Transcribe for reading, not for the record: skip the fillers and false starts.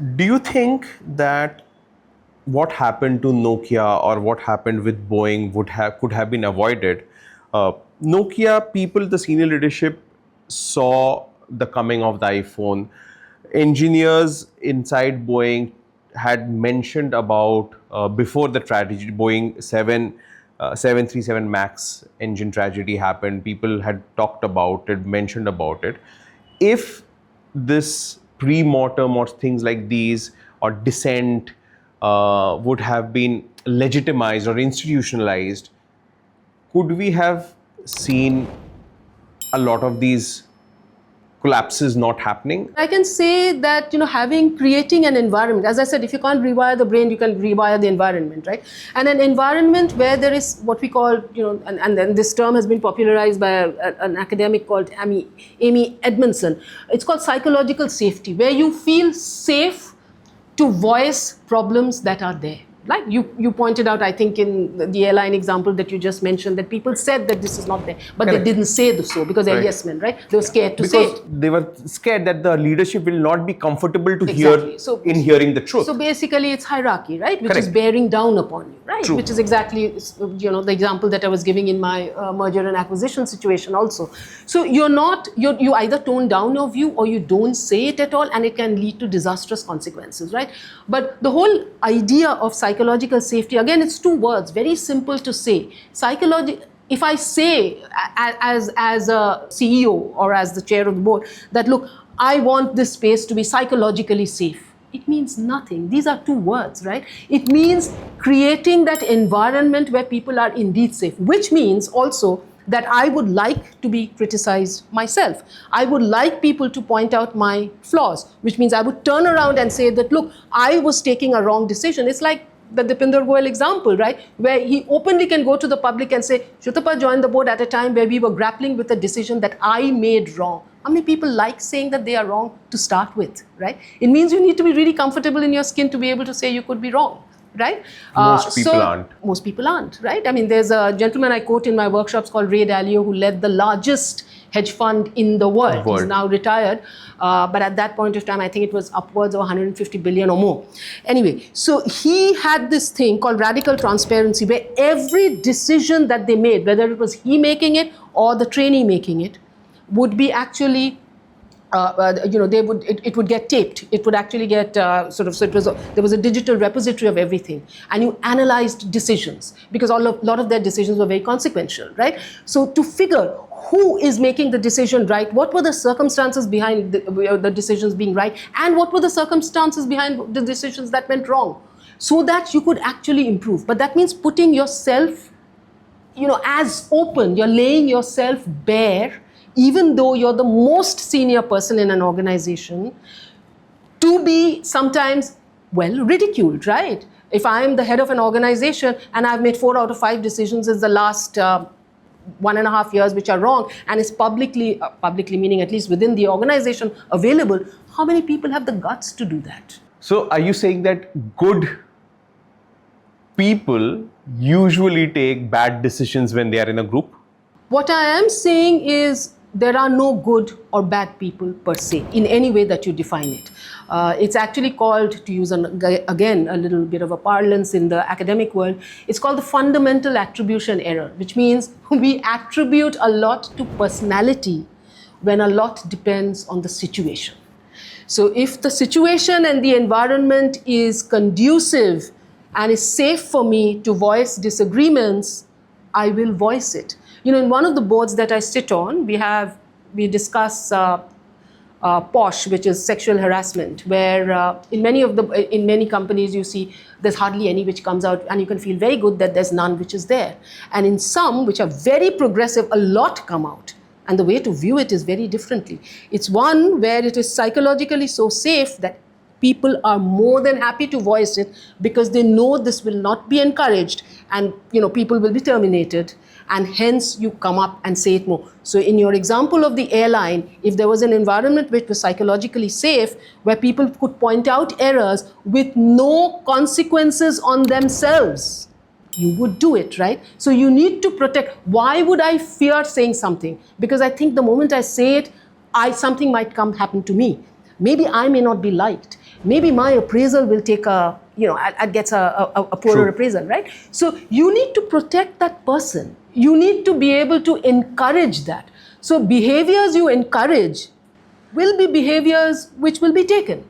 Do you think that what happened to Nokia or what happened with Boeing could have been avoided? Nokia people, the senior leadership saw the coming of the iPhone. Engineers inside Boeing had mentioned about before the tragedy, Boeing 737 Max engine tragedy happened. People had talked about it, mentioned about it. If this pre-mortem or things like these or dissent would have been legitimized or institutionalized, could we have seen a lot of these collapses not happening? I can say that, creating an environment, as I said, if you can't rewire the brain, you can rewire the environment, right? And an environment where there is what we call, and then this term has been popularized by an academic called Amy Edmondson. It's called psychological safety, where you feel safe to voice problems that are there. Like you pointed out, I think in the airline example that you just mentioned, that people said that this is not there, but Correct. they didn't say so because they're yes men, right? They were scared to say Because it. they were scared that the leadership will not be comfortable to Exactly. hear in hearing the truth. So basically, it's hierarchy, right? Which is Correct. bearing down upon you, right? True. Which is exactly, the example that I was giving in my merger and acquisition situation also. So you either tone down your view or you don't say it at all, and it can lead to disastrous consequences, right? But the whole idea of psychological safety, again, it's two words, very simple to say. If I say as a CEO or as the chair of the board that, look, I want this space to be psychologically safe, it means nothing. These are two words, right? It means creating that environment where people are indeed safe, which means also that I would like to be criticized myself. I would like people to point out my flaws, which means I would turn around and say that, look, I was taking a wrong decision. It's like the Dipinder Goyal example, right? Where he openly can go to the public and say, Sutapa joined the board at a time where we were grappling with a decision that I made wrong. How many people like saying that they are wrong to start with, right? It means you need to be really comfortable in your skin to be able to say you could be wrong, right? Most people aren't. Most people aren't, right? I mean, there's a gentleman I quote in my workshops called Ray Dalio, who led the largest hedge fund in the world. He's now retired, but at that point of time, I think it was upwards of 150 billion or more. Anyway, so he had this thing called radical transparency, where every decision that they made, whether it was he making it or the trainee making it, would be actually it would get taped. It would actually get there was a digital repository of everything, and you analyzed decisions because a lot of their decisions were very consequential, right? So to figure who is making the decision right, what were the circumstances behind the decisions being right, and what were the circumstances behind the decisions that went wrong, so that you could actually improve. But that means putting yourself, as open, you're laying yourself bare, even though you're the most senior person in an organization, to be sometimes, ridiculed, right? If I'm the head of an organization and I've made 4 out of 5 decisions in the last 1.5 years which are wrong, and it's publicly meaning at least within the organization available, how many people have the guts to do that? So are you saying that good people usually take bad decisions when they are in a group? What I am saying is there are no good or bad people per se in any way that you define it. It's actually called, to use again a little bit of a parlance in the academic world, it's called the fundamental attribution error, which means we attribute a lot to personality when a lot depends on the situation. So if the situation and the environment is conducive and is safe for me to voice disagreements, I will voice it. In one of the boards that I sit on, we discuss POSH, which is sexual harassment, where in many companies you see there's hardly any which comes out, and you can feel very good that there's none which is there. And in some which are very progressive, a lot come out. And the way to view it is very differently. It's one where it is psychologically so safe that people are more than happy to voice it because they know this will not be encouraged, and people will be terminated, and hence you come up and say it more. So in your example of the airline, if there was an environment which was psychologically safe, where people could point out errors with no consequences on themselves, you would do it, right? So you need to protect. Why would I fear saying something? Because I think the moment I say it, something might happen to me. Maybe I may not be liked. Maybe my appraisal will take gets a poorer True. appraisal, right? So you need to protect that person. You need to be able to encourage that. So behaviors you encourage will be behaviors which will be taken.